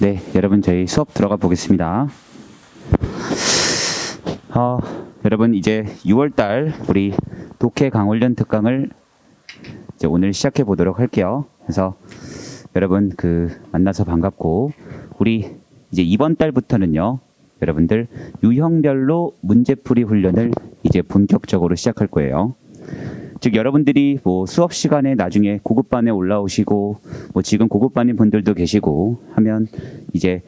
네, 여러분 저희 수업 들어가 보겠습니다. 여러분 이제 6월달 우리 독해 강훈련 특강을 이제 오늘 시작해 보도록 할게요. 그래서 여러분 만나서 반갑고, 우리 이제 이번 달부터는요, 여러분들 유형별로 문제풀이 훈련을 이제 본격적으로 시작할 거예요. 즉 여러분들이 수업 시간에 나중에 고급반에 올라오시고 지금 고급반인 분들도 계시고 하면 이제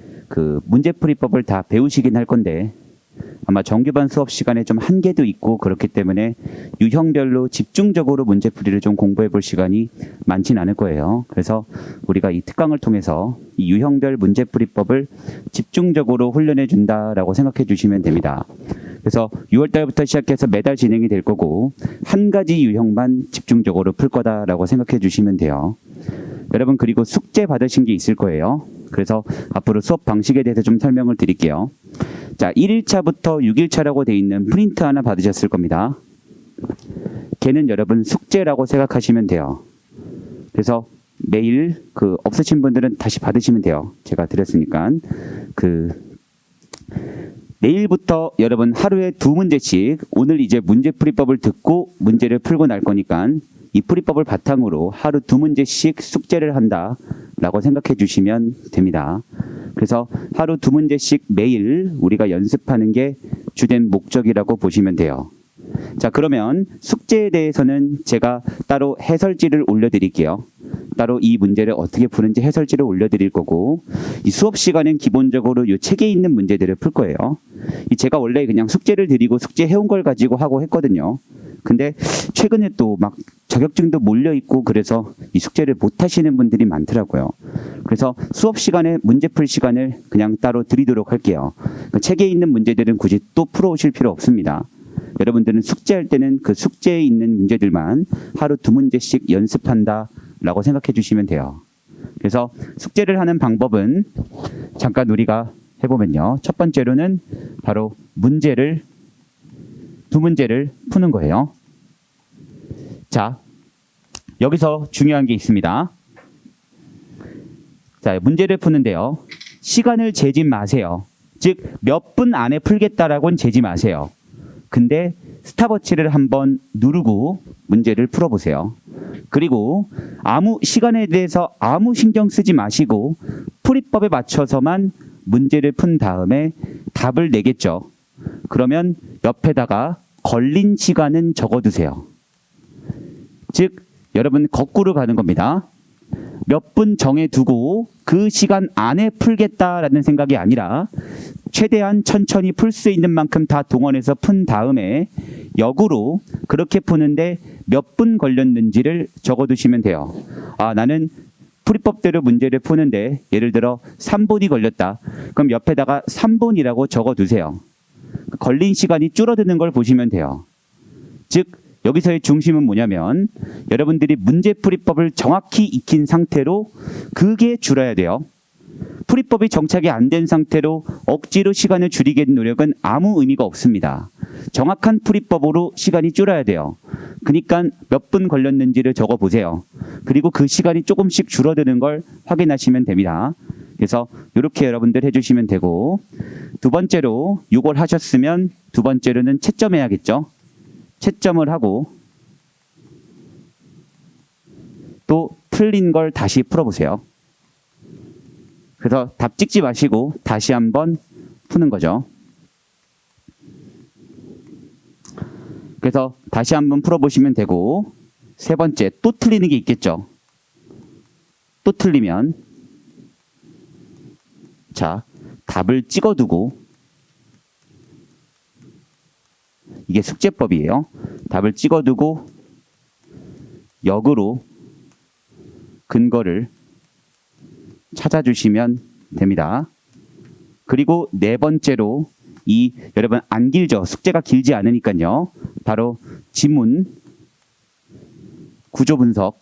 문제풀이법을 다 배우시긴 할 건데, 아마 정규반 수업 시간에 좀 한계도 있고 그렇기 때문에 유형별로 집중적으로 문제풀이를 좀 공부해 볼 시간이 많진 않을 거예요. 그래서 우리가 이 특강을 통해서 이 유형별 문제풀이법을 집중적으로 훈련해 준다라고 생각해 주시면 됩니다. 그래서 6월달부터 시작해서 매달 진행이 될 거고, 한 가지 유형만 집중적으로 풀 거다라고 생각해 주시면 돼요. 여러분, 그리고 숙제 받으신 게 있을 거예요. 그래서 앞으로 수업 방식에 대해서 좀 설명을 드릴게요. 자, 1일차부터 6일차라고 되어 있는 프린트 하나 받으셨을 겁니다. 걔는 여러분 숙제라고 생각하시면 돼요. 그래서 매일 없으신 분들은 다시 받으시면 돼요. 제가 드렸으니까. 내일부터 여러분 하루에 2문제씩, 오늘 이제 문제풀이법을 듣고 문제를 풀고 날 거니까 이 풀이법을 바탕으로 하루 2문제씩 숙제를 한다라고 생각해 주시면 됩니다. 그래서 하루 2문제씩 매일 우리가 연습하는 게 주된 목적이라고 보시면 돼요. 자, 그러면 숙제에 대해서는 제가 따로 해설지를 올려드릴게요. 따로 이 문제를 어떻게 푸는지 해설지를 올려드릴 거고, 이 수업 시간엔 기본적으로 이 책에 있는 문제들을 풀 거예요. 제가 원래 그냥 숙제를 드리고 숙제 해온 걸 가지고 하고 했거든요. 근데 최근에 또 막 자격증도 몰려 있고 그래서 이 숙제를 못 하시는 분들이 많더라고요. 그래서 수업 시간에 문제 풀 시간을 그냥 따로 드리도록 할게요. 책에 있는 문제들은 굳이 또 풀어오실 필요 없습니다. 여러분들은 숙제할 때는 그 숙제에 있는 문제들만 하루 2문제씩 연습한다라고 생각해 주시면 돼요. 그래서 숙제를 하는 방법은 잠깐 우리가 해보면요. 첫 번째로는 바로 2문제를 푸는 거예요. 자, 여기서 중요한 게 있습니다. 자, 문제를 푸는데요, 시간을 재지 마세요. 즉 몇 분 안에 풀겠다라고는 재지 마세요. 근데 스탑워치를 한번 누르고 문제를 풀어보세요. 그리고 시간에 대해서 아무 신경 쓰지 마시고 풀이법에 맞춰서만 문제를 푼 다음에 답을 내겠죠. 그러면 옆에다가 걸린 시간은 적어두세요. 즉 여러분 거꾸로 가는 겁니다. 몇 분 정해두고 그 시간 안에 풀겠다라는 생각이 아니라 최대한 천천히 풀 수 있는 만큼 다 동원해서 푼 다음에 역으로 그렇게 푸는데 몇 분 걸렸는지를 적어두시면 돼요. 나는 풀이법대로 문제를 푸는데 예를 들어 3분이 걸렸다. 그럼 옆에다가 3분이라고 적어두세요. 걸린 시간이 줄어드는 걸 보시면 돼요. 즉 여기서의 중심은 뭐냐면, 여러분들이 문제풀이법을 정확히 익힌 상태로 그게 줄어야 돼요. 풀이법이 정착이 안 된 상태로 억지로 시간을 줄이겠는 노력은 아무 의미가 없습니다. 정확한 풀이법으로 시간이 줄어야 돼요. 그러니까 몇 분 걸렸는지를 적어보세요. 그리고 그 시간이 조금씩 줄어드는 걸 확인하시면 됩니다. 그래서 이렇게 여러분들 해주시면 되고, 두 번째로 이걸 하셨으면 두 번째로는 채점해야겠죠. 채점을 하고 또 틀린 걸 다시 풀어보세요. 그래서 답 찍지 마시고 다시 한번 푸는 거죠. 그래서 다시 한번 풀어보시면 되고, 세 번째 또 틀리는 게 있겠죠. 또 틀리면 자, 답을 찍어두고, 이게 숙제법이에요. 답을 찍어두고 역으로 근거를 찾아주시면 됩니다. 그리고 네 번째로 여러분 안 길죠? 숙제가 길지 않으니까요. 바로 지문, 구조 분석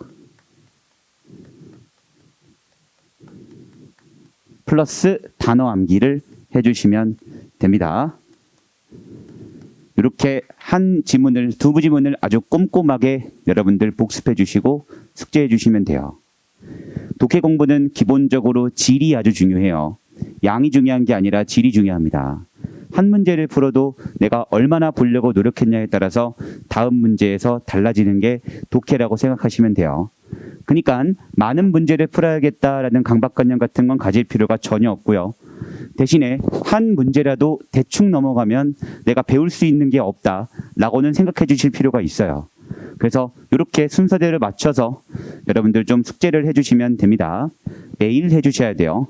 플러스 단어 암기를 해주시면 됩니다. 이렇게 한 지문을, 두 지문을 아주 꼼꼼하게 여러분들 복습해 주시고 숙제해 주시면 돼요. 독해 공부는 기본적으로 질이 아주 중요해요. 양이 중요한 게 아니라 질이 중요합니다. 한 문제를 풀어도 내가 얼마나 보려고 노력했냐에 따라서 다음 문제에서 달라지는 게 독해라고 생각하시면 돼요. 그러니까 많은 문제를 풀어야겠다라는 강박관념 같은 건 가질 필요가 전혀 없고요. 대신에 한 문제라도 대충 넘어가면 내가 배울 수 있는 게 없다라고는 생각해 주실 필요가 있어요. 그래서 이렇게 순서대로 맞춰서 여러분들 좀 숙제를 해주시면 됩니다. 매일 해주셔야 돼요.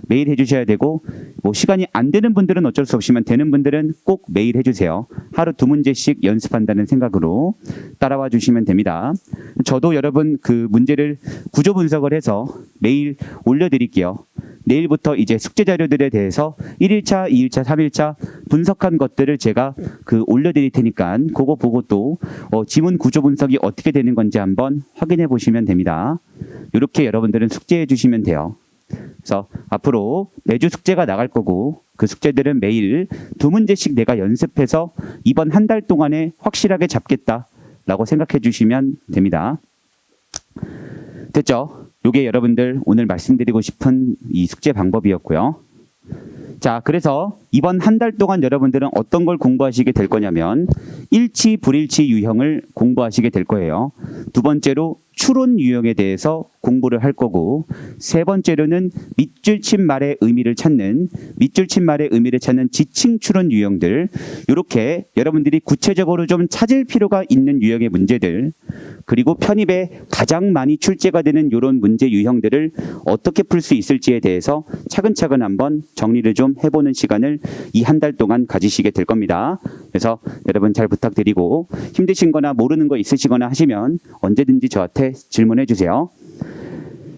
매일 해주셔야 되고, 뭐 시간이 안 되는 분들은 어쩔 수 없지만 되는 분들은 꼭 매일 해주세요. 하루 2문제씩 연습한다는 생각으로 따라와 주시면 됩니다. 저도 여러분 그 문제를 구조 분석을 해서 매일 올려드릴게요. 내일부터 이제 숙제 자료들에 대해서 1일차, 2일차, 3일차 분석한 것들을 제가 올려드릴 테니까 그거 보고 또 지문 구조 분석이 어떻게 되는 건지 한번 확인해 보시면 됩니다. 이렇게 여러분들은 숙제해 주시면 돼요. 그래서 앞으로 매주 숙제가 나갈 거고 그 숙제들은 매일 2문제씩 내가 연습해서 이번 한 달 동안에 확실하게 잡겠다라고 생각해 주시면 됩니다. 됐죠? 이게 여러분들 오늘 말씀드리고 싶은 이 숙제 방법이었고요. 자, 그래서 이번 한 달 동안 여러분들은 어떤 걸 공부하시게 될 거냐면 일치, 불일치 유형을 공부하시게 될 거예요. 두 번째로 추론 유형에 대해서 공부를 할 거고, 세 번째로는 밑줄친 말의 의미를 찾는 지칭 추론 유형들, 이렇게 여러분들이 구체적으로 좀 찾을 필요가 있는 유형의 문제들, 그리고 편입에 가장 많이 출제가 되는 이런 문제 유형들을 어떻게 풀 수 있을지에 대해서 차근차근 한번 정리를 좀 해보는 시간을 이 한 달 동안 가지시게 될 겁니다. 그래서 여러분 잘 부탁드리고, 힘드신 거나 모르는 거 있으시거나 하시면 언제든지 저한테 질문해 주세요.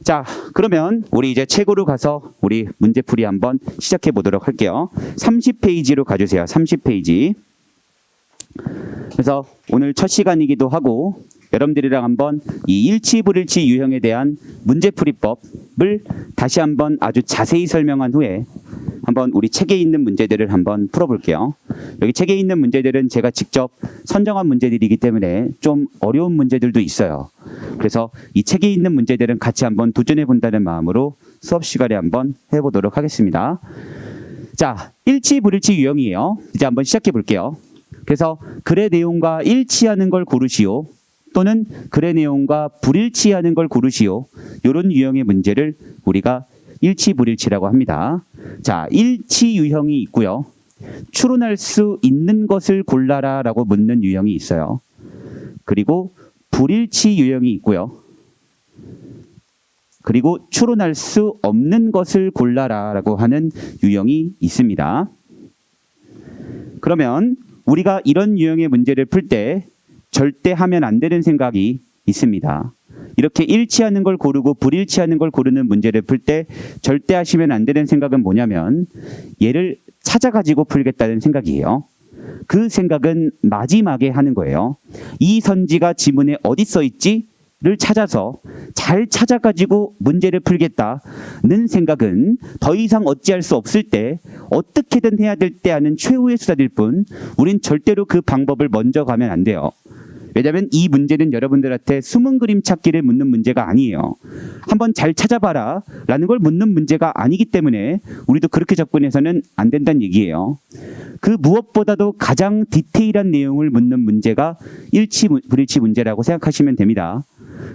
자, 그러면 우리 이제 책으로 가서 우리 문제풀이 한번 시작해 보도록 할게요. 30페이지로 가주세요. 30페이지. 그래서 오늘 첫 시간이기도 하고 여러분들이랑 한번 이 일치 불일치 유형에 대한 문제풀이법을 다시 한번 아주 자세히 설명한 후에 한번 우리 책에 있는 문제들을 한번 풀어볼게요. 여기 책에 있는 문제들은 제가 직접 선정한 문제들이기 때문에 좀 어려운 문제들도 있어요. 그래서 이 책에 있는 문제들은 같이 한번 도전해 본다는 마음으로 수업 시간에 한번 해보도록 하겠습니다. 자, 일치 불일치 유형이에요. 이제 한번 시작해 볼게요. 그래서 글의 내용과 일치하는 걸 고르시오, 또는 글의 내용과 불일치하는 걸 고르시오, 이런 유형의 문제를 우리가 일치 불일치라고 합니다. 자, 일치 유형이 있고요. 추론할 수 있는 것을 골라라 라고 묻는 유형이 있어요. 그리고 불일치 유형이 있고요. 그리고 추론할 수 없는 것을 골라라 라고 하는 유형이 있습니다. 그러면 우리가 이런 유형의 문제를 풀 때 절대 하면 안 되는 생각이 있습니다. 이렇게 일치하는 걸 고르고 불일치하는 걸 고르는 문제를 풀 때 절대 하시면 안 되는 생각은 뭐냐면 얘를 찾아가지고 풀겠다는 생각이에요. 그 생각은 마지막에 하는 거예요. 이 선지가 지문에 어디 써 있지? 를 찾아서 잘 찾아가지고 문제를 풀겠다는 생각은 더 이상 어찌할 수 없을 때, 어떻게든 해야 될 때 하는 최후의 수단일 뿐 우린 절대로 그 방법을 먼저 가면 안 돼요. 왜냐하면 이 문제는 여러분들한테 숨은 그림 찾기를 묻는 문제가 아니에요. 한번 잘 찾아봐라 라는 걸 묻는 문제가 아니기 때문에 우리도 그렇게 접근해서는 안 된다는 얘기예요. 그 무엇보다도 가장 디테일한 내용을 묻는 문제가 일치 불일치 문제라고 생각하시면 됩니다.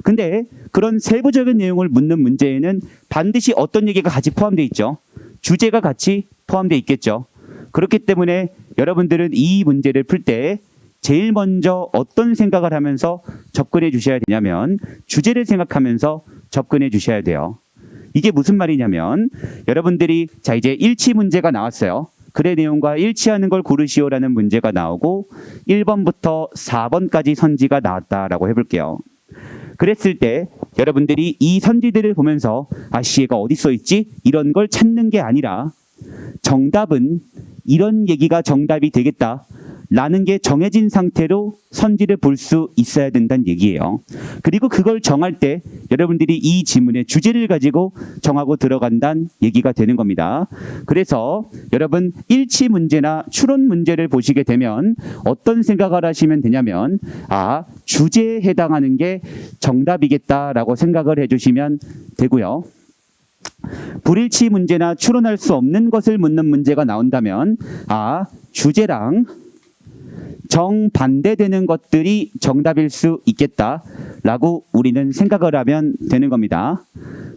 근데 그런 세부적인 내용을 묻는 문제에는 반드시 어떤 얘기가 같이 포함되어 있죠. 주제가 같이 포함되어 있겠죠. 그렇기 때문에 여러분들은 이 문제를 풀 때 제일 먼저 어떤 생각을 하면서 접근해 주셔야 되냐면 주제를 생각하면서 접근해 주셔야 돼요. 이게 무슨 말이냐면 여러분들이 자 이제 일치 문제가 나왔어요. 글의 내용과 일치하는 걸 고르시오라는 문제가 나오고 1번부터 4번까지 선지가 나왔다라고 해볼게요. 그랬을 때 여러분들이 이 선지들을 보면서 아씨 얘가 어디 써 있지? 이런 걸 찾는 게 아니라 정답은 이런 얘기가 정답이 되겠다 라는 게 정해진 상태로 선지를 볼 수 있어야 된다는 얘기예요. 그리고 그걸 정할 때 여러분들이 이 지문의 주제를 가지고 정하고 들어간다는 얘기가 되는 겁니다. 그래서 여러분 일치 문제나 추론 문제를 보시게 되면 어떤 생각을 하시면 되냐면 주제에 해당하는 게 정답이겠다라고 생각을 해주시면 되고요. 불일치 문제나 추론할 수 없는 것을 묻는 문제가 나온다면 주제랑 정반대되는 것들이 정답일 수 있겠다라고 우리는 생각을 하면 되는 겁니다.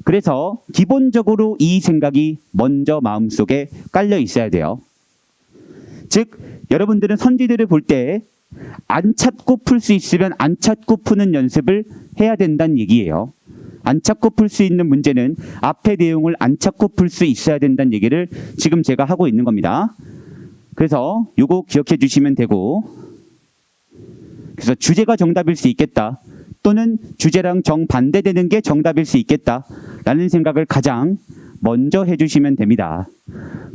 그래서 기본적으로 이 생각이 먼저 마음속에 깔려 있어야 돼요. 즉 여러분들은 선지들을 볼 때 안 찾고 풀 수 있으면 안 찾고 푸는 연습을 해야 된다는 얘기예요. 안 찾고 풀 수 있는 문제는 앞의 내용을 안 찾고 풀 수 있어야 된다는 얘기를 지금 제가 하고 있는 겁니다. 그래서 요거 기억해 주시면 되고, 그래서 주제가 정답일 수 있겠다 또는 주제랑 정반대되는 게 정답일 수 있겠다라는 생각을 가장 먼저 해주시면 됩니다.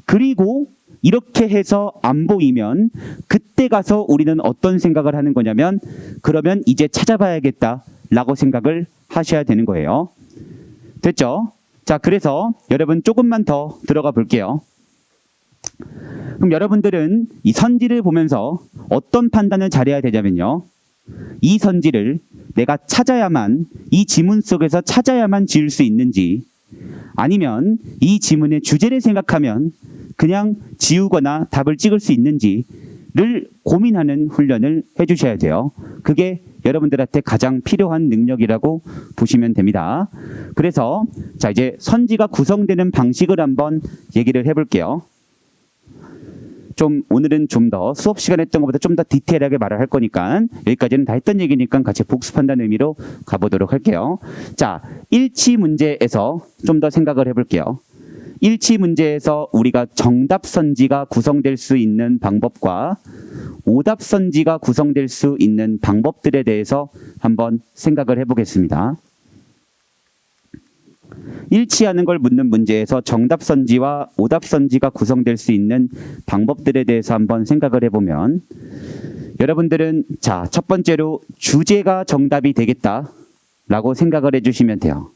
그리고 이렇게 해서 안 보이면 그때 가서 우리는 어떤 생각을 하는 거냐면, 그러면 이제 찾아봐야겠다라고 생각을 하셔야 되는 거예요. 됐죠? 자, 그래서 여러분 조금만 더 들어가 볼게요. 그럼 여러분들은 이 선지를 보면서 어떤 판단을 잘해야 되냐면요. 이 선지를 내가 찾아야만, 이 지문 속에서 찾아야만 지을 수 있는지, 아니면 이 지문의 주제를 생각하면 그냥 지우거나 답을 찍을 수 있는지를 고민하는 훈련을 해주셔야 돼요. 그게 여러분들한테 가장 필요한 능력이라고 보시면 됩니다. 그래서 자, 이제 선지가 구성되는 방식을 한번 얘기를 해볼게요. 오늘은 좀 더 수업 시간에 했던 것보다 좀 더 디테일하게 말을 할 거니까 여기까지는 다 했던 얘기니까 같이 복습한다는 의미로 가보도록 할게요. 자, 일치 문제에서 좀 더 생각을 해볼게요. 일치 문제에서 우리가 정답 선지가 구성될 수 있는 방법과 오답 선지가 구성될 수 있는 방법들에 대해서 한번 생각을 해보겠습니다. 일치하는 걸 묻는 문제에서 정답 선지와 오답 선지가 구성될 수 있는 방법들에 대해서 한번 생각을 해보면, 여러분들은 자, 첫 번째로 주제가 정답이 되겠다라고 생각을 해주시면 돼요.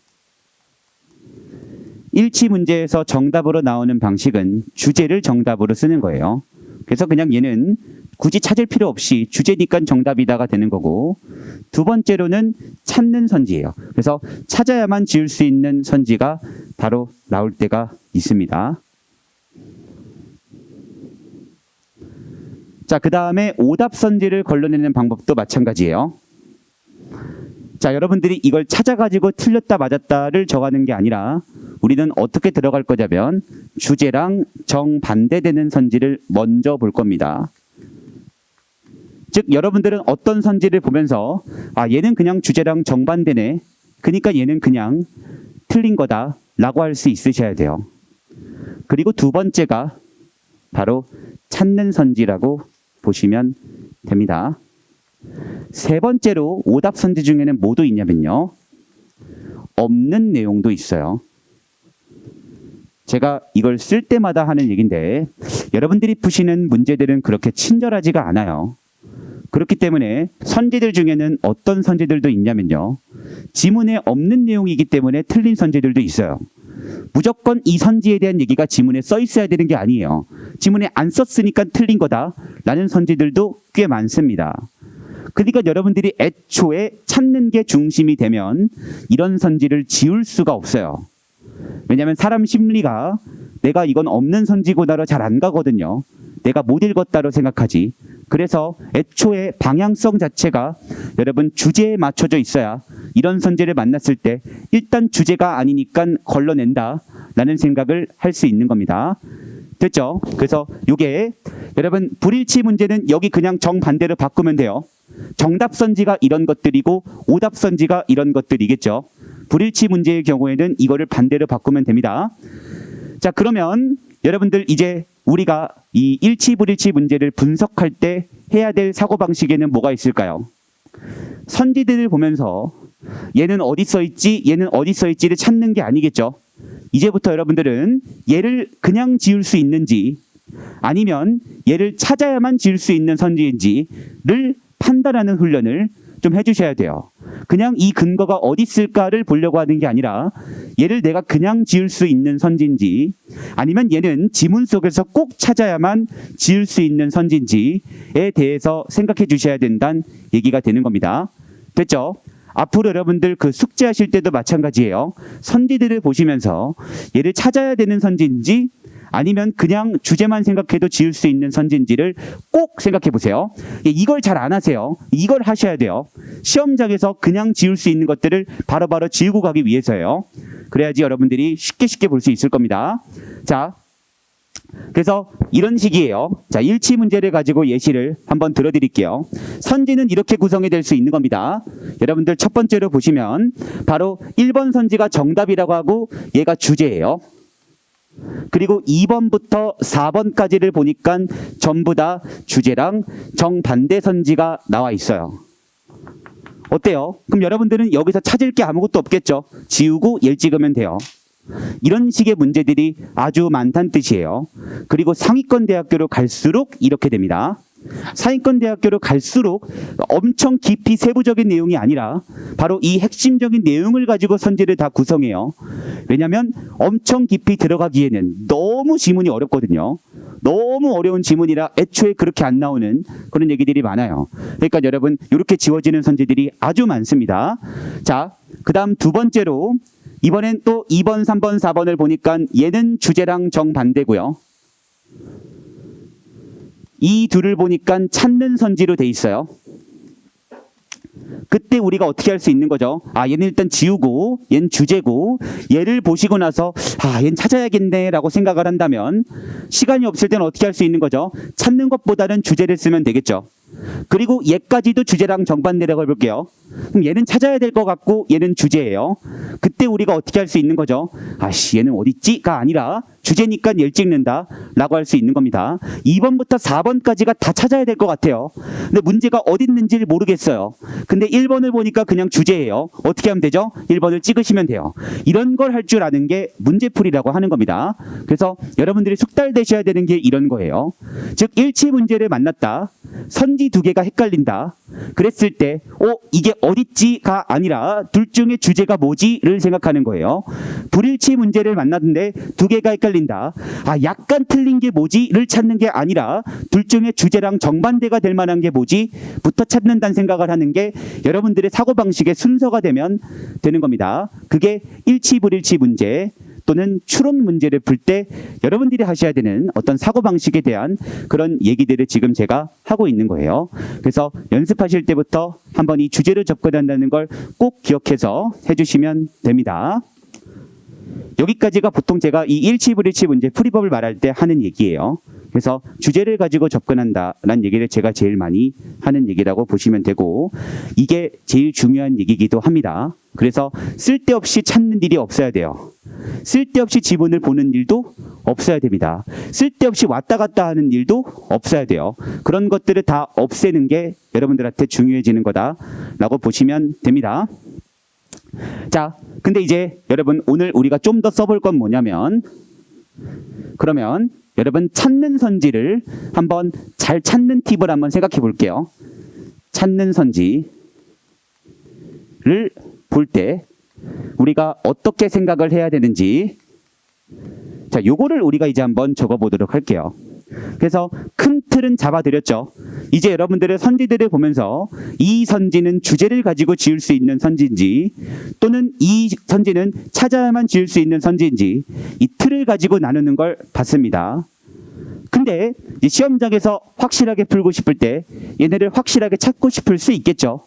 일치 문제에서 정답으로 나오는 방식은 주제를 정답으로 쓰는 거예요. 그래서 그냥 얘는 굳이 찾을 필요 없이 주제니까 정답이다가 되는 거고, 두 번째로는 찾는 선지예요. 그래서 찾아야만 지을 수 있는 선지가 바로 나올 때가 있습니다. 자, 그 다음에 오답 선지를 걸러내는 방법도 마찬가지예요. 자, 여러분들이 이걸 찾아가지고 틀렸다 맞았다를 정하는 게 아니라 우리는 어떻게 들어갈 거냐면 주제랑 정반대되는 선지를 먼저 볼 겁니다. 즉 여러분들은 어떤 선지를 보면서 얘는 그냥 주제랑 정반대네, 그러니까 얘는 그냥 틀린 거다 라고 할 수 있으셔야 돼요. 그리고 두 번째가 바로 찾는 선지라고 보시면 됩니다. 세 번째로 오답 선지 중에는 뭐도 있냐면요, 없는 내용도 있어요. 제가 이걸 쓸 때마다 하는 얘기인데 여러분들이 푸시는 문제들은 그렇게 친절하지가 않아요. 그렇기 때문에 선지들 중에는 어떤 선지들도 있냐면요, 지문에 없는 내용이기 때문에 틀린 선지들도 있어요. 무조건 이 선지에 대한 얘기가 지문에 써 있어야 되는 게 아니에요. 지문에 안 썼으니까 틀린 거다라는 선지들도 꽤 많습니다. 그러니까 여러분들이 애초에 찾는 게 중심이 되면 이런 선지를 지울 수가 없어요. 왜냐하면 사람 심리가 내가 이건 없는 선지구나로 잘 안 가거든요. 내가 못 읽었다로 생각하지. 그래서 애초에 방향성 자체가 여러분 주제에 맞춰져 있어야 이런 선지를 만났을 때 일단 주제가 아니니까 걸러낸다 라는 생각을 할 수 있는 겁니다. 됐죠? 그래서 이게 여러분 불일치 문제는 여기 그냥 정반대로 바꾸면 돼요. 정답 선지가 이런 것들이고 오답 선지가 이런 것들이겠죠. 불일치 문제의 경우에는 이거를 반대로 바꾸면 됩니다. 자, 그러면 여러분들 이제 우리가 이 일치 불일치 문제를 분석할 때 해야 될 사고방식에는 뭐가 있을까요? 선지들을 보면서 얘는 어디 써 있지, 얘는 어디 써 있지를 찾는 게 아니겠죠. 이제부터 여러분들은 얘를 그냥 지울 수 있는지 아니면 얘를 찾아야만 지을 수 있는 선지인지를 판단하는 훈련을 좀 해주셔야 돼요. 그냥 이 근거가 어디 있을까를 보려고 하는 게 아니라 얘를 내가 그냥 지을 수 있는 선지인지 아니면 얘는 지문 속에서 꼭 찾아야만 지을 수 있는 선지인지에 대해서 생각해 주셔야 된다는 얘기가 되는 겁니다. 됐죠? 앞으로 여러분들 그 숙제하실 때도 마찬가지예요. 선지들을 보시면서 얘를 찾아야 되는 선지인지 아니면 그냥 주제만 생각해도 지을 수 있는 선지인지를 꼭 생각해 보세요. 이걸 잘 안 하세요. 이걸 하셔야 돼요. 시험장에서 그냥 지울 수 있는 것들을 바로바로 지우고 가기 위해서예요. 그래야지 여러분들이 쉽게 볼 수 있을 겁니다. 자, 그래서 이런 식이에요. 자, 일치 문제를 가지고 예시를 한번 들어드릴게요. 선지는 이렇게 구성이 될 수 있는 겁니다. 여러분들 첫 번째로 보시면 바로 1번 선지가 정답이라고 하고 얘가 주제예요. 그리고 2번부터 4번까지를 보니까 전부 다 주제랑 정반대 선지가 나와 있어요. 어때요? 그럼 여러분들은 여기서 찾을 게 아무것도 없겠죠? 지우고 얘를 찍으면 돼요. 이런 식의 문제들이 아주 많다는 뜻이에요. 그리고 상위권 대학교로 갈수록 이렇게 됩니다. 상위권 대학교로 갈수록 엄청 깊이 세부적인 내용이 아니라 바로 이 핵심적인 내용을 가지고 선지를 다 구성해요. 왜냐하면 엄청 깊이 들어가기에는 너무 지문이 어렵거든요. 너무 어려운 지문이라 애초에 그렇게 안 나오는 그런 얘기들이 많아요. 그러니까 여러분 이렇게 지워지는 선지들이 아주 많습니다. 자, 그 다음 두 번째로 이번엔 또 2번, 3번, 4번을 보니까 얘는 주제랑 정반대고요. 이 둘을 보니까 찾는 선지로 돼 있어요. 그때 우리가 어떻게 할 수 있는 거죠? 아, 얘는 일단 지우고 얘는 주제고 얘를 보시고 나서 아, 얘는 찾아야겠네 라고 생각을 한다면 시간이 없을 때는 어떻게 할 수 있는 거죠? 찾는 것보다는 주제를 쓰면 되겠죠. 그리고 얘까지도 주제랑 정반대라고 해볼게요. 그럼 얘는 찾아야 될 것 같고 얘는 주제예요. 그때 우리가 어떻게 할 수 있는 거죠? 아씨, 얘는 어딨지?가 아니라 주제니까 얘를 찍는다 라고 할 수 있는 겁니다. 2번부터 4번까지가 다 찾아야 될 것 같아요. 근데 문제가 어디 있는지를 모르겠어요. 근데 1번을 보니까 그냥 주제예요. 어떻게 하면 되죠? 1번을 찍으시면 돼요. 이런 걸 할 줄 아는 게 문제풀이라고 하는 겁니다. 그래서 여러분들이 숙달되셔야 되는 게 이런 거예요. 즉 일치 문제를 만났다. 선지 두 개가 헷갈린다. 그랬을 때 이게 어딨지가 아니라 둘 중에 주제가 뭐지를 생각하는 거예요. 불일치 문제를 만났는데 두 개가 헷갈린다. 아, 약간 틀린 게 뭐지를 찾는 게 아니라 둘 중에 주제랑 정반대가 될 만한 게 뭐지부터 찾는다는 생각을 하는 게 여러분들의 사고방식의 순서가 되면 되는 겁니다. 그게 일치 불일치 문제 또는 추론 문제를 풀 때 여러분들이 하셔야 되는 어떤 사고방식에 대한 그런 얘기들을 지금 제가 하고 있는 거예요. 그래서 연습하실 때부터 한번 이 주제로 접근한다는 걸 꼭 기억해서 해주시면 됩니다. 여기까지가 보통 제가 이 일치 불일치 문제 풀이법을 말할 때 하는 얘기예요. 그래서 주제를 가지고 접근한다라는 얘기를 제가 제일 많이 하는 얘기라고 보시면 되고 이게 제일 중요한 얘기이기도 합니다. 그래서 쓸데없이 찾는 일이 없어야 돼요. 쓸데없이 지문을 보는 일도 없어야 됩니다. 쓸데없이 왔다 갔다 하는 일도 없어야 돼요. 그런 것들을 다 없애는 게 여러분들한테 중요해지는 거다라고 보시면 됩니다. 자, 근데 이제 여러분 오늘 우리가 좀 더 써볼 건 뭐냐면 그러면 여러분 찾는 선지를 한번 잘 찾는 팁을 한번 생각해 볼게요. 찾는 선지를 볼 때 우리가 어떻게 생각을 해야 되는지 자, 요거를 우리가 이제 한번 적어보도록 할게요. 그래서 큰 틀은 잡아드렸죠. 이제 여러분들의 선지들을 보면서 이 선지는 주제를 가지고 지을 수 있는 선지인지 또는 이 선지는 찾아야만 지을 수 있는 선지인지 이 틀을 가지고 나누는 걸 봤습니다. 근데 이제 시험장에서 확실하게 풀고 싶을 때 얘네를 확실하게 찾고 싶을 수 있겠죠.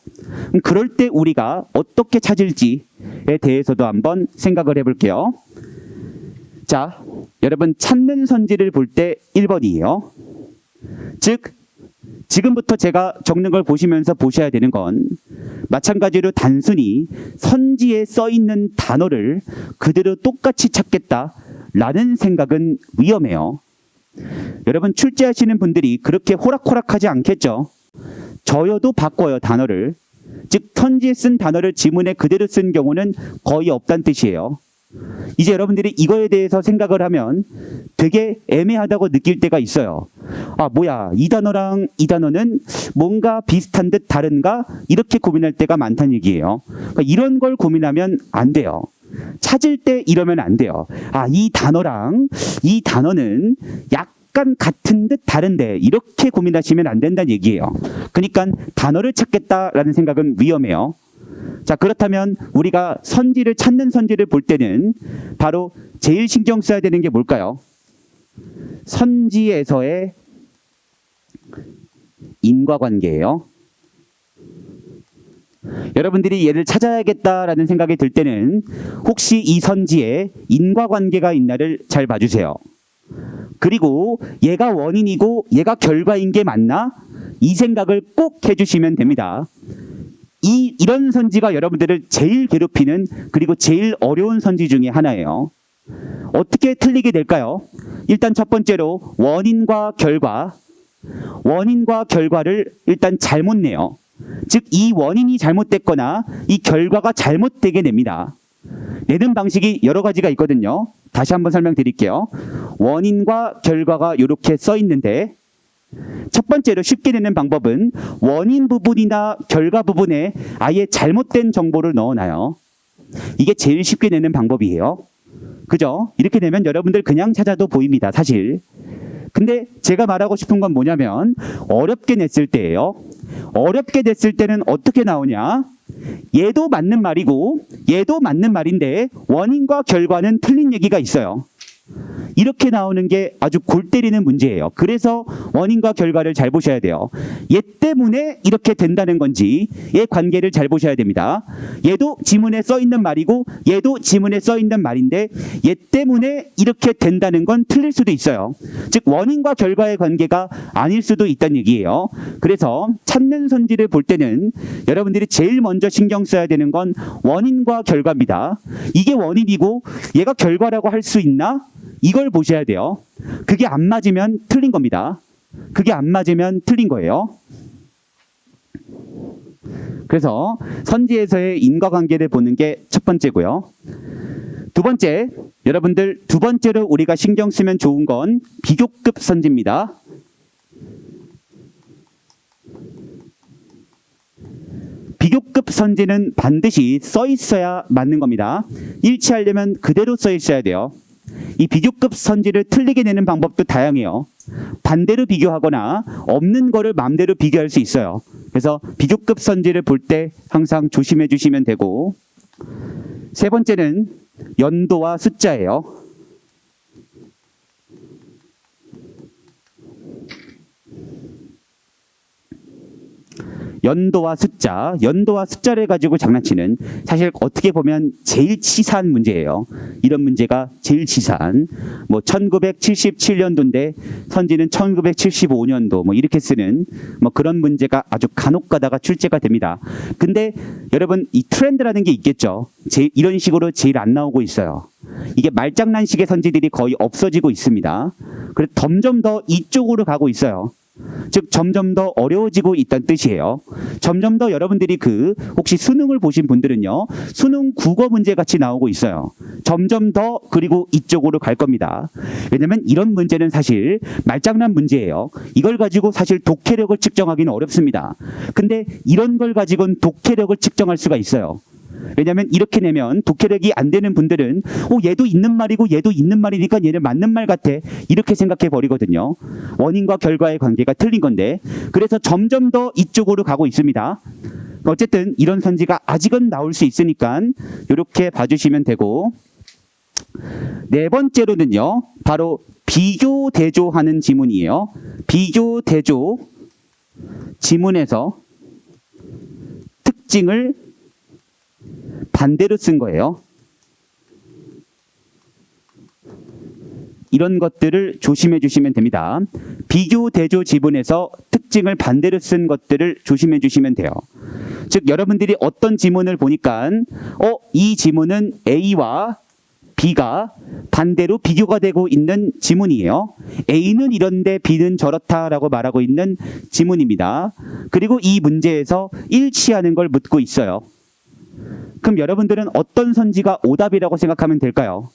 그럴 때 우리가 어떻게 찾을지에 대해서도 한번 생각을 해볼게요. 자, 여러분 찾는 선지를 볼 때 1번이에요. 즉 지금부터 제가 적는 걸 보시면서 보셔야 되는 건 마찬가지로 단순히 선지에 써있는 단어를 그대로 똑같이 찾겠다라는 생각은 위험해요. 여러분 출제하시는 분들이 그렇게 호락호락하지 않겠죠. 저여도 바꿔요, 단어를. 즉 선지에 쓴 단어를 지문에 그대로 쓴 경우는 거의 없다는 뜻이에요. 이제 여러분들이 이거에 대해서 생각을 하면 되게 애매하다고 느낄 때가 있어요. 아, 뭐야, 이 단어랑 이 단어는 뭔가 비슷한 듯 다른가? 이렇게 고민할 때가 많다는 얘기예요. 그러니까 이런 걸 고민하면 안 돼요. 찾을 때 이러면 안 돼요. 아, 이 단어랑 이 단어는 약간 같은 듯 다른데 이렇게 고민하시면 안 된다는 얘기예요. 그러니까 단어를 찾겠다라는 생각은 위험해요. 자, 그렇다면 우리가 선지를 찾는 선지를 볼 때는 바로 제일 신경 써야 되는 게 뭘까요? 선지에서의 인과관계예요. 여러분들이 얘를 찾아야겠다라는 생각이 들 때는 혹시 이 선지에 인과관계가 있나를 잘 봐주세요. 그리고 얘가 원인이고 얘가 결과인 게 맞나? 이 생각을 꼭 해주시면 됩니다. 이런 선지가 여러분들을 제일 괴롭히는 그리고 제일 어려운 선지 중에 하나예요. 어떻게 틀리게 될까요? 일단 첫 번째로 원인과 결과를 일단 잘못 내요. 즉 이 원인이 잘못됐거나 이 결과가 잘못되게 냅니다. 내는 방식이 여러 가지가 있거든요. 다시 한번 설명드릴게요. 원인과 결과가 이렇게 써 있는데 첫 번째로 쉽게 내는 방법은 원인 부분이나 결과 부분에 아예 잘못된 정보를 넣어놔요. 이게 제일 쉽게 내는 방법이에요. 그죠? 이렇게 내면 여러분들 그냥 찾아도 보입니다, 사실. 근데 제가 말하고 싶은 건 뭐냐면 어렵게 냈을 때예요. 어렵게 냈을 때는 어떻게 나오냐? 얘도 맞는 말이고 얘도 맞는 말인데 원인과 결과는 틀린 얘기가 있어요. 이렇게 나오는 게 아주 골 때리는 문제예요. 그래서 원인과 결과를 잘 보셔야 돼요. 얘 때문에 이렇게 된다는 건지 얘 관계를 잘 보셔야 됩니다. 얘도 지문에 써 있는 말이고 얘도 지문에 써 있는 말인데 얘 때문에 이렇게 된다는 건 틀릴 수도 있어요. 즉 원인과 결과의 관계가 아닐 수도 있다는 얘기예요. 그래서 찾는 선지를 볼 때는 여러분들이 제일 먼저 신경 써야 되는 건 원인과 결과입니다. 이게 원인이고 얘가 결과라고 할 수 있나? 이걸 보셔야 돼요. 그게 안 맞으면 틀린 겁니다. 그게 안 맞으면 틀린 거예요. 그래서 선지에서의 인과관계를 보는 게 첫 번째고요. 두 번째, 여러분들 두 번째로 우리가 신경 쓰면 좋은 건 비교급 선지입니다. 비교급 선지는 반드시 써 있어야 맞는 겁니다. 일치하려면 그대로 써 있어야 돼요. 이 비교급 선지를 틀리게 내는 방법도 다양해요. 반대로 비교하거나 없는 거를 마음대로 비교할 수 있어요. 그래서 비교급 선지를 볼 때 항상 조심해 주시면 되고, 세 번째는 연도와 숫자예요. 연도와 숫자를 가지고 장난치는 사실 어떻게 보면 제일 치사한 문제예요. 이런 문제가 제일 치사한 1977년도인데 선지는 1975년도 이렇게 쓰는 그런 문제가 아주 간혹 가다가 출제가 됩니다. 근데 여러분 이 트렌드라는 게 있겠죠. 이런 식으로 제일 안 나오고 있어요. 이게 말장난식의 선지들이 거의 없어지고 있습니다. 그래서 점점 더 이쪽으로 가고 있어요. 즉 점점 더 어려워지고 있다는 뜻이에요. 점점 더 여러분들이 혹시 수능을 보신 분들은요, 수능 국어 문제 같이 나오고 있어요. 점점 더 그리고 이쪽으로 갈 겁니다. 왜냐면 이런 문제는 사실 말장난 문제예요. 이걸 가지고 사실 독해력을 측정하기는 어렵습니다. 근데 이런 걸 가지고는 독해력을 측정할 수가 있어요. 왜냐하면 이렇게 내면 독해력이 안 되는 분들은 얘도 있는 말이고 얘도 있는 말이니까 얘는 맞는 말 같아, 이렇게 생각해 버리거든요. 원인과 결과의 관계가 틀린 건데, 그래서 점점 더 이쪽으로 가고 있습니다. 어쨌든 이런 선지가 아직은 나올 수 있으니까 이렇게 봐주시면 되고, 네 번째로는요 바로 비교 대조하는 지문이에요. 비교 대조 지문에서 특징을 반대로 쓴 거예요. 이런 것들을 조심해 주시면 됩니다. 비교 대조 지문에서 특징을 반대로 쓴 것들을 조심해 주시면 돼요. 즉 여러분들이 어떤 지문을 보니까 이 지문은 A와 B가 반대로 비교가 되고 있는 지문이에요. A는 이런데 B는 저렇다라고 말하고 있는 지문입니다. 그리고 이 문제에서 일치하는 걸 묻고 있어요. 그럼 여러분들은 어떤 선지가 오답이라고 생각하면 될까요?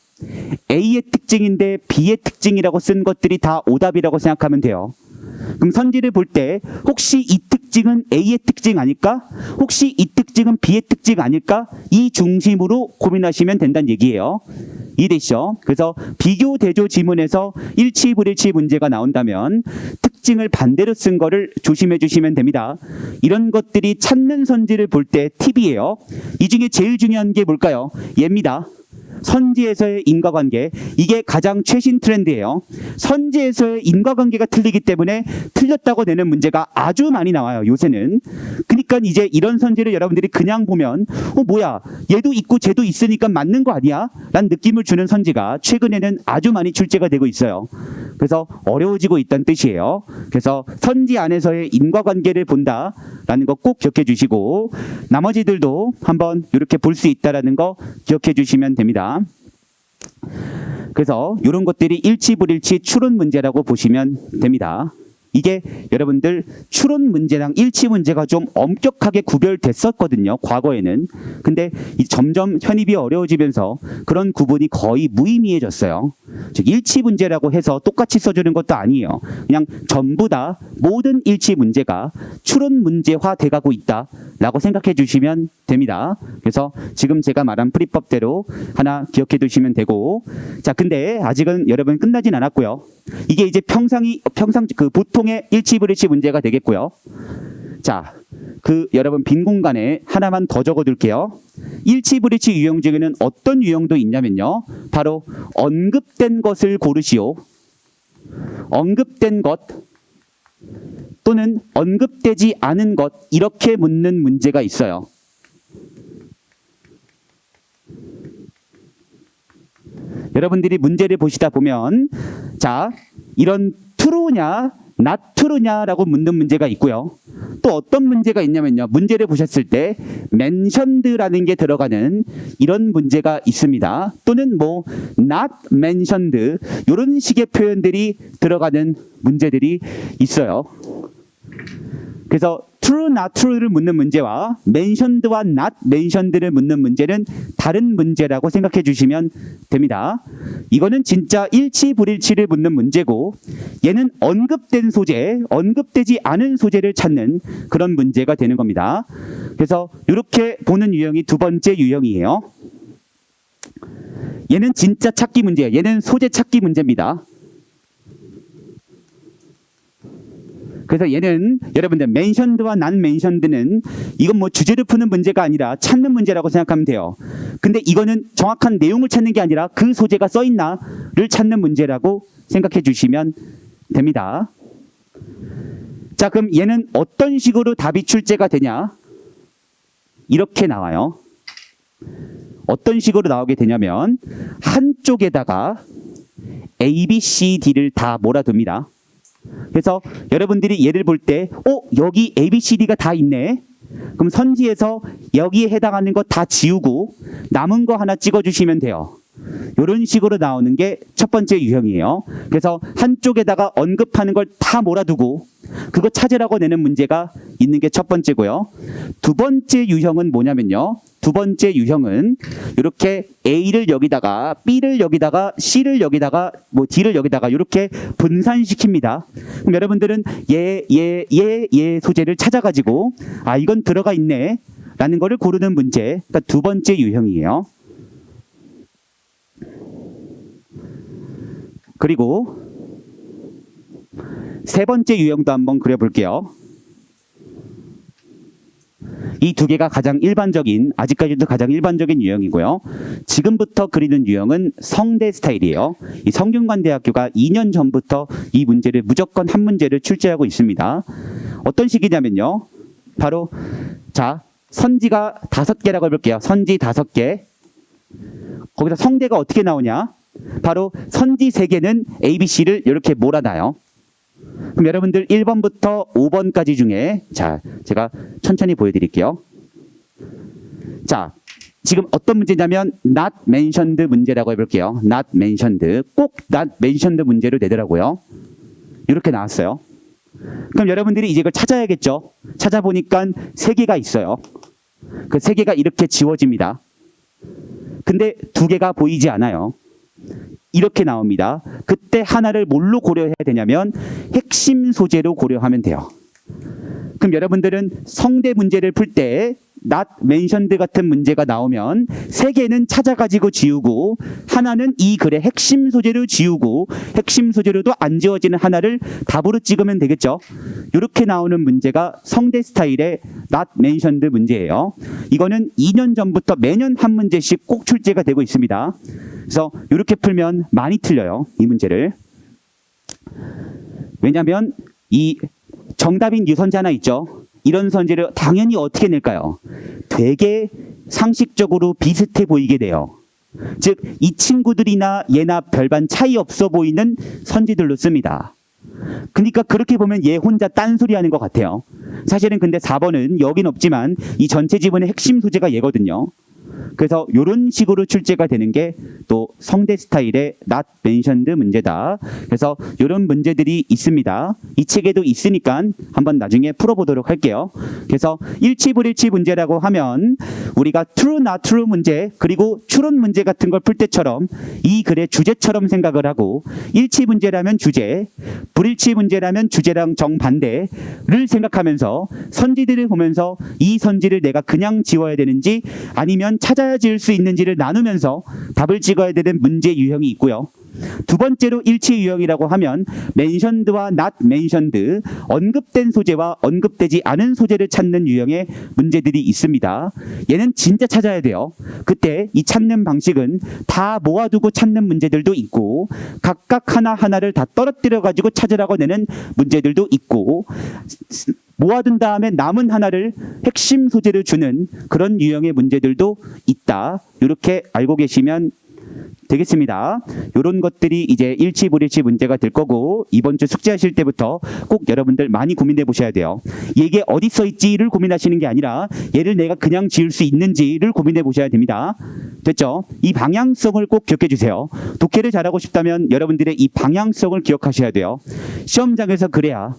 A의 특징인데 B의 특징이라고 쓴 것들이 다 오답이라고 생각하면 돼요. 그럼 선지를 볼 때 혹시 이 특징은 A의 특징 아닐까? 혹시 이 특징은 B의 특징 아닐까? 이 중심으로 고민하시면 된다는 얘기예요. 이해되시죠? 그래서 비교 대조 지문에서 일치 불일치 문제가 나온다면 특징을 반대로 쓴 거를 조심해 주시면 됩니다. 이런 것들이 찾는 선지를 볼 때 팁이에요. 이 중에 제일 중요한 게 뭘까요? 얘입니다. 선지에서의 인과관계. 이게 가장 최신 트렌드예요. 선지에서의 인과관계가 틀리기 때문에 틀렸다고 내는 문제가 아주 많이 나와요, 요새는. 그러니까 이제 이런 선지를 여러분들이 그냥 보면 뭐야, 얘도 있고 쟤도 있으니까 맞는 거 아니야? 라는 느낌을 주는 선지가 최근에는 아주 많이 출제가 되고 있어요. 그래서 어려워지고 있다는 뜻이에요. 그래서 선지 안에서의 인과관계를 본다라는 거 꼭 기억해 주시고, 나머지들도 한번 이렇게 볼 수 있다라는 거 기억해 주시면 됩니다. 그래서 이런 것들이 일치불일치 추론 문제라고 보시면 됩니다. 이게 여러분들 추론 문제랑 일치 문제가 좀 엄격하게 구별됐었거든요, 과거에는. 근데 점점 현입이 어려워지면서 그런 구분이 거의 무의미해졌어요. 즉 일치 문제라고 해서 똑같이 써주는 것도 아니에요. 그냥 전부 다 모든 일치 문제가 추론 문제화 돼가고 있다라고 생각해 주시면 됩니다. 그래서 지금 제가 말한 풀이법대로 하나 기억해 두시면 되고, 자, 근데 아직은 여러분 끝나진 않았고요. 이게 이제 보통의 일치불일치 문제가 되겠고요. 자, 여러분 빈 공간에 하나만 더 적어둘게요. 일치불일치 유형 중에는 어떤 유형도 있냐면요. 바로 언급된 것을 고르시오. 언급된 것 또는 언급되지 않은 것, 이렇게 묻는 문제가 있어요. 여러분들이 문제를 보시다 보면, 자, 이런 true냐 not true냐라고 묻는 문제가 있고요. 또 어떤 문제가 있냐면요, 문제를 보셨을 때 mentioned라는 게 들어가는 이런 문제가 있습니다. 또는 뭐 not mentioned, 이런 식의 표현들이 들어가는 문제들이 있어요. 그래서 true, not true를 묻는 문제와 mentioned와 not mentioned를 묻는 문제는 다른 문제라고 생각해 주시면 됩니다. 이거는 진짜 일치, 불일치를 묻는 문제고, 얘는 언급된 소재, 언급되지 않은 소재를 찾는 그런 문제가 되는 겁니다. 그래서 이렇게 보는 유형이 두 번째 유형이에요. 얘는 진짜 찾기 문제예요. 얘는 소재 찾기 문제입니다. 그래서 얘는 여러분들 mentioned와 not mentioned는 이건 뭐 주제를 푸는 문제가 아니라 찾는 문제라고 생각하면 돼요. 근데 이거는 정확한 내용을 찾는 게 아니라 그 소재가 써있나를 찾는 문제라고 생각해 주시면 됩니다. 자, 그럼 얘는 어떤 식으로 답이 출제가 되냐? 이렇게 나와요. 어떤 식으로 나오게 되냐면 한쪽에다가 A, B, C, D를 다 몰아둡니다. 그래서 여러분들이 얘를 볼 때 여기 A, B, C, D가 다 있네. 그럼 선지에서 여기에 해당하는 거 다 지우고 남은 거 하나 찍어주시면 돼요. 이런 식으로 나오는 게 첫 번째 유형이에요. 그래서 한쪽에다가 언급하는 걸 다 몰아두고 그거 찾으라고 내는 문제가 있는 게 첫 번째고요. 두 번째 유형은 뭐냐면요. 두 번째 유형은 이렇게 A를 여기다가 B를 여기다가 C를 여기다가 뭐 D를 여기다가 이렇게 분산시킵니다. 그럼 여러분들은 얘 소재를 찾아가지고 이건 들어가 있네 라는 거를 고르는 문제. 그러니까 두 번째 유형이에요. 그리고 세 번째 유형도 한번 그려볼게요. 이 두 개가 가장 일반적인, 아직까지도 가장 일반적인 유형이고요. 지금부터 그리는 유형은 성대 스타일이에요. 이 성균관대학교가 2년 전부터 이 문제를 무조건 한 문제를 출제하고 있습니다. 어떤 식이냐면요. 바로 자, 선지가 5개라고 해볼게요. 선지 5개. 거기서 성대가 어떻게 나오냐? 바로 선지 3개는 A, B, C를 이렇게 몰아놔요. 그럼 여러분들 1번부터 5번까지 중에 자, 제가 천천히 보여드릴게요. 자, 지금 어떤 문제냐면 not mentioned 문제라고 해볼게요. not mentioned. 꼭 not mentioned 문제로 내더라고요. 이렇게 나왔어요. 그럼 여러분들이 이제 이걸 찾아야겠죠. 찾아보니까 3개가 있어요. 그 3개가 이렇게 지워집니다. 근데 2개가 보이지 않아요. 이렇게 나옵니다. 그때 하나를 뭘로 고려해야 되냐면 핵심 소재로 고려하면 돼요. 그럼 여러분들은 성대 문제를 풀 때 not mentioned 같은 문제가 나오면 3개는 찾아가지고 지우고 하나는 이 글의 핵심 소재로 지우고 핵심 소재로도 안 지워지는 하나를 답으로 찍으면 되겠죠. 이렇게 나오는 문제가 성대 스타일의 not mentioned 문제예요. 이거는 2년 전부터 매년 한 문제씩 꼭 출제가 되고 있습니다. 그래서 이렇게 풀면 많이 틀려요. 이 문제를. 왜냐하면 이 정답인 유선자 하나 있죠. 이런 선지를 당연히 어떻게 낼까요? 되게 상식적으로 비슷해 보이게 돼요. 즉, 이 친구들이나 얘나 별반 차이 없어 보이는 선지들로 씁니다. 그러니까 그렇게 보면 얘 혼자 딴소리 하는 것 같아요. 사실은 근데 4번은 여긴 없지만 이 전체 지문의 핵심 소재가 얘거든요. 그래서 이런 식으로 출제가 되는 게 또 성대 스타일의 not mentioned 문제다. 그래서 이런 문제들이 있습니다. 이 책에도 있으니까 한번 나중에 풀어보도록 할게요. 그래서 일치불일치 문제라고 하면 우리가 true, not true 문제 그리고 추론 문제 같은 걸 풀 때처럼 이 글의 주제처럼 생각을 하고 일치 문제라면 주제, 불일치 문제라면 주제랑 정반대를 생각하면서 선지들을 보면서 이 선지를 내가 그냥 지워야 되는지 아니면 찾아야 지을 수 있는지를 나누면서 답을 찍어야 되는 문제 유형이 있고요. 두 번째로 일치 유형이라고 하면 mentioned와 not mentioned, 언급된 소재와 언급되지 않은 소재를 찾는 유형의 문제들이 있습니다. 얘는 진짜 찾아야 돼요. 그때 이 찾는 방식은 다 모아두고 찾는 문제들도 있고 각각 하나하나를 다 떨어뜨려 가지고 찾으라고 내는 문제들도 있고 모아둔 다음에 남은 하나를 핵심 소재를 주는 그런 유형의 문제들도 있다. 이렇게 알고 계시면 되겠습니다. 이런 것들이 이제 일치불일치 문제가 될 거고 이번 주 숙제하실 때부터 꼭 여러분들 많이 고민해 보셔야 돼요. 이게 어디 써 있지를 고민하시는 게 아니라 얘를 내가 그냥 지을 수 있는지를 고민해 보셔야 됩니다. 됐죠? 이 방향성을 꼭 기억해 주세요. 독해를 잘하고 싶다면 여러분들의 이 방향성을 기억하셔야 돼요. 시험장에서 그래야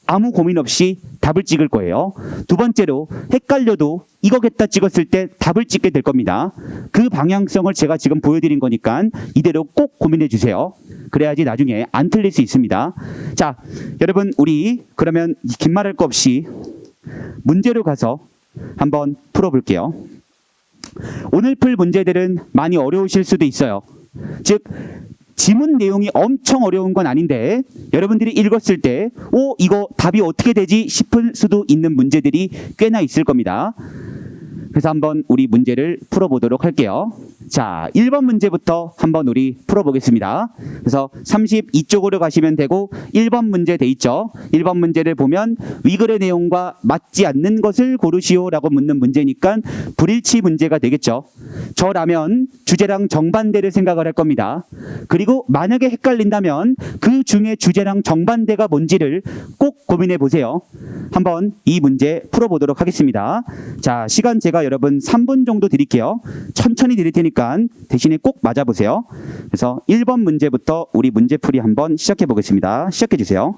아무 고민 없이 답을 찍을 거예요. 두 번째로 헷갈려도 이거겠다 찍었을 때 답을 찍게 될 겁니다. 그 방향성을 제가 지금 보여드린 거니까 이대로 꼭 고민해 주세요. 그래야지 나중에 안 틀릴 수 있습니다. 자, 여러분 우리 그러면 긴 말할 거 없이 문제로 가서 한번 풀어볼게요. 오늘 풀 문제들은 많이 어려우실 수도 있어요. 즉 지문 내용이 엄청 어려운 건 아닌데 여러분들이 읽었을 때 이거 답이 어떻게 되지 싶을 수도 있는 문제들이 꽤나 있을 겁니다. 그래서 한번 우리 문제를 풀어보도록 할게요. 자, 1번 문제부터 한번 우리 풀어보겠습니다. 그래서 32쪽으로 가시면 되고 1번 문제 돼 있죠. 1번 문제를 보면 위글의 내용과 맞지 않는 것을 고르시오라고 묻는 문제니까 불일치 문제가 되겠죠. 저라면 주제랑 정반대를 생각을 할 겁니다. 그리고 만약에 헷갈린다면 그 중에 주제랑 정반대가 뭔지를 꼭 고민해 보세요. 한번 이 문제 풀어보도록 하겠습니다. 자, 시간 제가 여러분 3분 정도 드릴게요. 천천히 드릴 테니까 대신에 꼭 맞아보세요. 그래서 1번 문제부터 우리 문제풀이 한번 시작해 보겠습니다. 시작해 주세요.